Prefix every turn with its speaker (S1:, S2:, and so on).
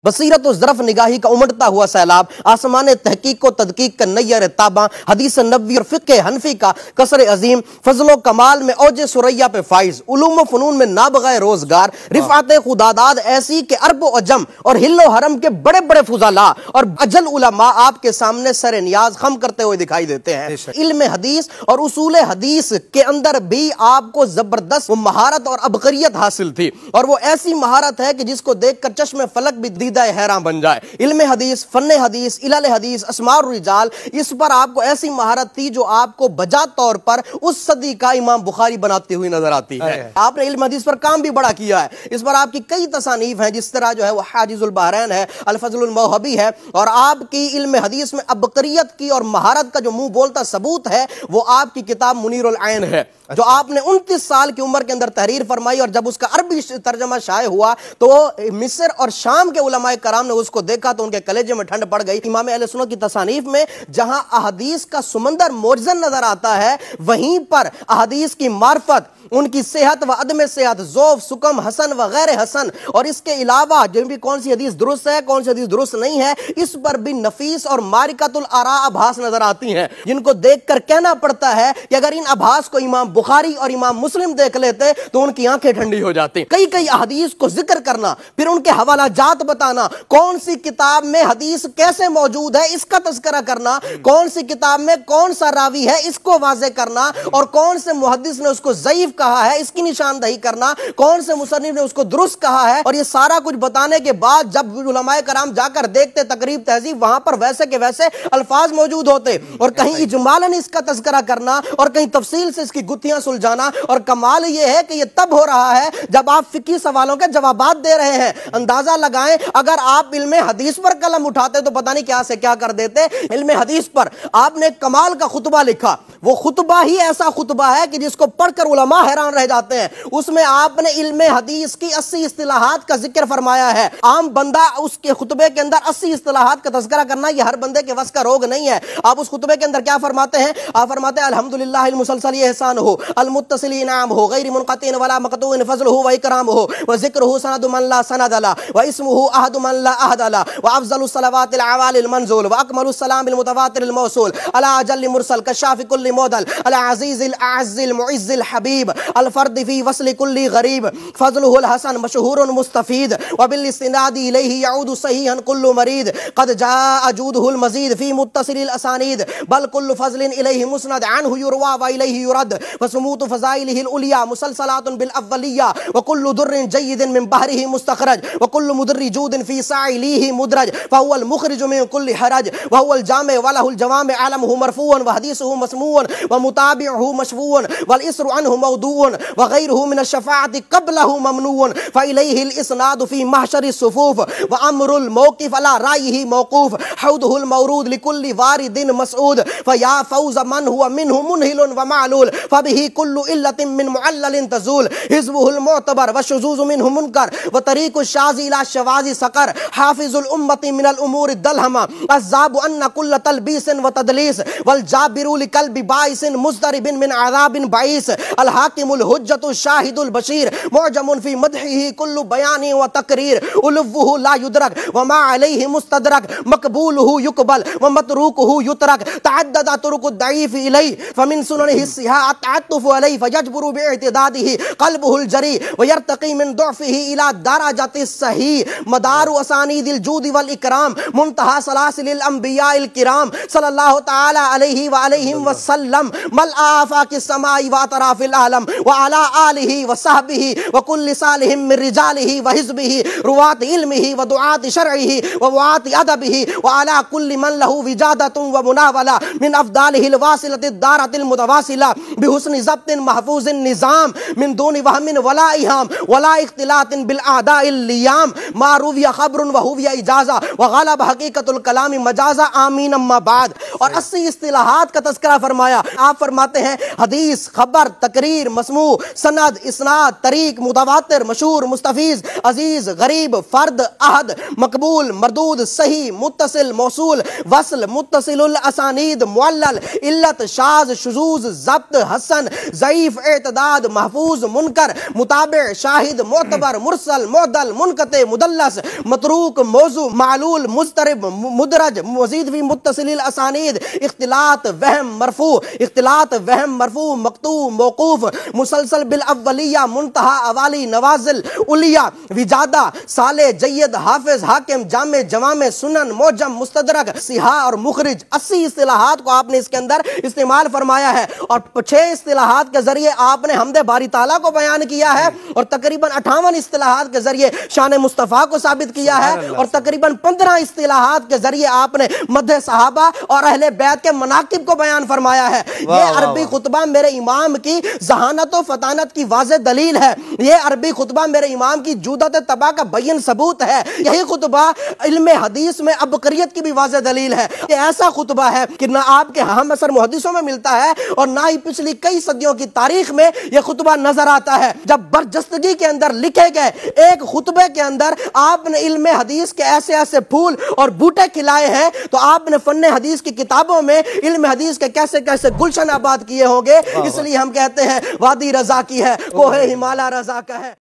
S1: बसीरत ज़रफ़ निगाही का उमड़ता हुआ सैलाब, आसमान तहकीक को तदकीक का नैयर ताबा, हदीस नबवी और फ़िक़्ह हनफी का कसर अजीम, फजलो कमाल में औजे सुरैया पे फाइज, उलूम फ़नून में नाबग़ाए रोज़गार, रिफ़ात खुदादाद ऐसी के अरब अजम और हिल्लो हरम के बड़े बड़े फुज़ला और अजल उलमा आपके सामने सर नियाज खम करते हुए दिखाई देते हैं। इल्म हदीस और उसूल हदीस के अंदर भी आपको जबरदस्त महारत और अबकरियत हासिल थी, और वो ऐसी महारत है कि जिसको देखकर चश्मे फलक भी दीदा हैरान बन जाए। इल्म हदीस, फन्ने हदीस, इलाल हदीस, अस्माउर रिजाल, इस पर आपको ऐसी महारत थी जो आपको बजा तौर पर उस सदी का इमाम बुखारी बनाती हुई नजर आती है। आपने इल्म हदीस पर काम भी बड़ा किया है, इस पर आपकी कई तसानीफ हैं, जिस तरह जो है वो हाजिजुल बहरैन है, अल फज़लुल मौहबी है, और आपकी इल्म हदीस में अबकरियत की और महारत का जो मुंह बोलता सबूत है वो आपकी किताब मुनीरुल ऐन है, जो आपने 29 साल की उम्र के अंदर तहरीर फरमाई, और जब उसका अरबी तर्जमा शाये हुआ तो मिस्र और शाम के उलमाए कराम ने उसको देखा तो उनके कलेजे में ठंड पड़ गई। इमाम अहले सुन्नत की तसानीफ में जहां अहदीस का सुमंदर मोजन नजर आता है, वहीं पर अहदीस की मार्फत, उनकी सेहत व अदम सेहत, ज़ौफ, सुकम, हसन व गैर हसन, और इसके अलावा जो भी कौन सी हदीस दुरुस्त है, कौन सी हदीस दुरुस्त नहीं है, इस पर भी नफीस और मारिकतुल आरा आभास नजर आती हैं, जिनको देखकर कहना पड़ता है कि अगर इन आभास को इमाम बुखारी और इमाम मुस्लिम देख लेते तो उनकी आंखें ठंडी हो जाती। कई कई हदीस को जिक्र करना, फिर उनके हवाला जात बताना, कौन सी किताब में हदीस कैसे मौजूद है इसका तज़किरा करना, कौन सी किताब में कौन सा रावी है इसको वाज़े करना, और कौन से मुहद्दिस ने उसको ज़ईफ कहा है इसकी निशानदही करना, कौन से मुसन्निफ ने उसको दुरुस्त कहा है, और ये सारा कुछ बताने के बाद जब उलमाए कराम जाकर देखते तकरीब तहजीब, वहां पर वैसे के वैसे अल्फाज मौजूद होते, और कहीं इजमालन इसका तज़किरा करना और कहीं तफसील से इसकी गुत्थियां सुलझाना। और कमाल ये है कि ये तब हो रहा है जब आप फिकी सवालों के जवाबात दे रहे हैं। अंदाजा लगाएं, अगर आप इल्मे हदीस पर कलम उठाते तो पता नहीं क्या से क्या कर देते। इल्मे हदीस पर आपने कमाल का खुतबा लिखा, वो खुतबा ही ऐसा खुतबा है कि जिसको पढ़कर उलमा हैरान रह जाते हैं। उसमें आपने इल्मे हदीस की 80 इस्तिलाहात का जिक्र फरमाया है। आम बंदा उसके खुतबे के अंदर 80 इस्तिलाहात का तज़किरा करना ये हर बंदे के वस का रोग नहीं है। आप उस खुतबे के अंदर क्या फरमाते हैं? आप फरमाते हैं अल्हम्दुलिल्लाहिल मुसलसल एहसान हो, अल मुत्तसिल इनाम हो, गैर मुनक़तिन वला मक़तूइन फ़ज़लुहु व इकराम हो, व ज़िक्रुहु सनदु मन ला सनद ला, व इस्मुहु अहदु मन ला अहद ला, व अफ़ज़लुस सलावातिल अवालिल मंज़ूल, व अकमलुस सलामिल मुतवातिरिल मौसूल, अला अजल्ल मुरसल कशाफ़ि कुल्लि मौदल, अला अज़ीज़िल अअज़्ज़िल मुइज़्ज़िल हबीब, अल फ़र्द फ़ी वस्ल कुल्लि गरीब, फ़ज़लुहुल हसन मशहूरुन मुस्तफ़ीद, व बिल इस्तिनादी इलैहि यऊदु सहीहन कुल्लु मरीद, क़द जाअ जूदुहुल मज़ीद फ़ी मुत्तसिलिल असानीद, बल कुल्लु फ़ज़लिन इलैहि मुस्नद अन्हु युरवा व इलैहि युरद, व सुमूतु फ़ज़ाइलिहिल उलिया मुसलसलातुन बिल अव्वलिया, व कुल्लु दुर्रिन जय्यिदिन मिन बहरिहि मुस्तख़रज, व कुल्लु मुदर्रि जूदिन फ़ी साइलिहि मुदरज, फ़हुवल मुख़रिजु मिन कुल्लि हरज, व हुवल जामे व लहुल जवामे अलमुहु मरफ़ूअन व हदीसुहु मस्मूअन व मुताबिउहु मशफ़ूअन वल इस्रु अन्हु मौदूअन व गैरुहु मिन अश-शफ़ाअति क़ब्लहु ममनूअन फ़ इलैहिल इस्नादु फ़ी महशरि सुफ़ूफ़ व अम्रुल मौक़िफ़ अला राइहि मौक़ूफ़ हौदुहुल मौरूद लिकुल्लि वारिदिन मसऊद फ या फ़ौज़ मन हुवा मिन्हु मुनहिलुन व मालूल फ़बिही कुल्लु इल्लतिन मिन मुअल्ललिन तज़ूल हिज़्बुहुल मुअतबर व शुज़ूज़ु मिन्हु मुनकर व तरीक़ुश शाज़ि इला शवाज़ि सक़र हाफ़िज़ुल उम्मति मिनल उमूरि दलहमा अज़्ज़ाबु अन्न कुल्ल तलबीसिन व तदलीस वल जाबिरु लिक़ल्बि बाइसिन मुज़दरिबिन मिन अज़ाबिन बाइस अल हाकिमुल हुज्जतु शाहिदुल बशीर मुअजमुन फ़ी मदहिही कुल्लु बयानी व तक़रीर उलुव्वुहु ला युदरक व मा अलैहि मुस्तदरक मक़बूलुहु युक़बल व मतरूकुहु युतरक तअद्दद तुरुक़ु दईफ़ इलैहि फ़मिन सुननिहि सिहा तअत्तुफ़ु अलैहि फ़यजबुरु बिइतिदादिही क़ल्बुहुल जरी व यर्तक़ी मिन दुअफ़िही इला दरजतिस सही मदारु असानीदिल जूदि वल इकराम मुंतहा सलासिलिल अंबियाइल किराम सल्लल्लाहु तआला अलैहि व अलैहिम व सल्लम मल आफ़ाक़िस समाई व अतराफ़िल आलम व अला आलिहि व सहबिही व कुल्लि सालिहिम मिन रिजालिही व हिज़्बिही रुवात इल्मिही व दुआत शरइही व वात अदबिही व अला कुल्लि मन लहु विजादतुन व मुनावला मिन अफ़दालिहिल वासिलतिद दारतिल मुतवासिला बिहुस्नि ज़ब्तिन महफूज़िन निज़ाम मिन दूनि वहमिन वला इहाम वला इख्तिलातिन बिल आदाइल लियाम मारूविया ख़ब्रुन व हुविया इजाज़ा व गलब हक़ीक़तुल कलामी मजाज़ा आमीन अम्मा बाद। और 80 इस्तिलाहात का तज़किरा फरमाया। आप फरमाते हैं हदीस, खबर, तकरीर, मस्मू, सनद, इस्नाद, तरीक, मुतवातिर, मशहूर, मुस्तफ़ीज़, अजीज़, गरीब, फ़र्द, अहद, मकबूल, मरदूद, सही, मुत्तसिल, मौसूल, वस्ल, मुत्तसिलुल असानीद, मुअल्लल, इल्लत, शाज़, शुज़ूज़, ज़ब्त, हसन, ज़ईफ़, एतदाद, महफूज, मुनकर, मुताबिअ, शाहिद, मोतबर, मुरसल, मुअद्दल, मुनक़ते, मुदल्लस, मतरूक मौजू मालूल मुस्तरिब मुदरज मजीद भी मुत्तसिल असानीद इख्तिलात वहम मरफू इख्तिलात वहम मरफू मकतू मौकूफ मुसलसल बिल अव्वलिया मुंतहा अवाली नवाजिल उलिया विजादा साले जय्यद हाफिज हाकिम जामे जवामे सुनन मोजम मुस्तदरक सिहा और मुखरिज 80 इस्तिलाहात को आपने इसके अंदर इस्तेमाल फरमाया है और 6 इस्तिलाहात के जरिए आपने हमदे बारी ताला को बयान किया है और तकरीबन 58 इस्तिलाहात के जरिए शान मुस्तफ़ा को साबित किया है और तकरीबन 15 इस्तिलाहात के जरिए आपने मध्य सहाबा और अहले बैत के मनाकिब को बयान फरमाया है। ये अरबी खुतबा मेरे इमाम की जहानत और फतानत की वाज़ेह दलील है। ये अरबी खुतबा मेरे इमाम की जूदत तबा का बयन सबूत है। यही खुतबा इल्मे हदीस में अबकरियत की भी वाज़ेह दलील है। ये ऐसा खुतबा है कि ना आपके हम असर मुहद्दिसों में मिलता है और ना ही पिछली कई सदियों की तारीख में यह खुतबा नजर आता है। जब बरजस्तगी के अंदर लिखे गए एक खुतबे के अंदर आपने इल्मे हदीस के ऐसे ऐसे फूल और बूटे खिलाए हैं तो आपने फन्ने हदीस की किताबों में इल्मे हदीस के कैसे कैसे गुलशन आबाद किए होंगे। इसलिए हम कहते हैं वादी रजा की है, कोहे हिमालय रजा का है।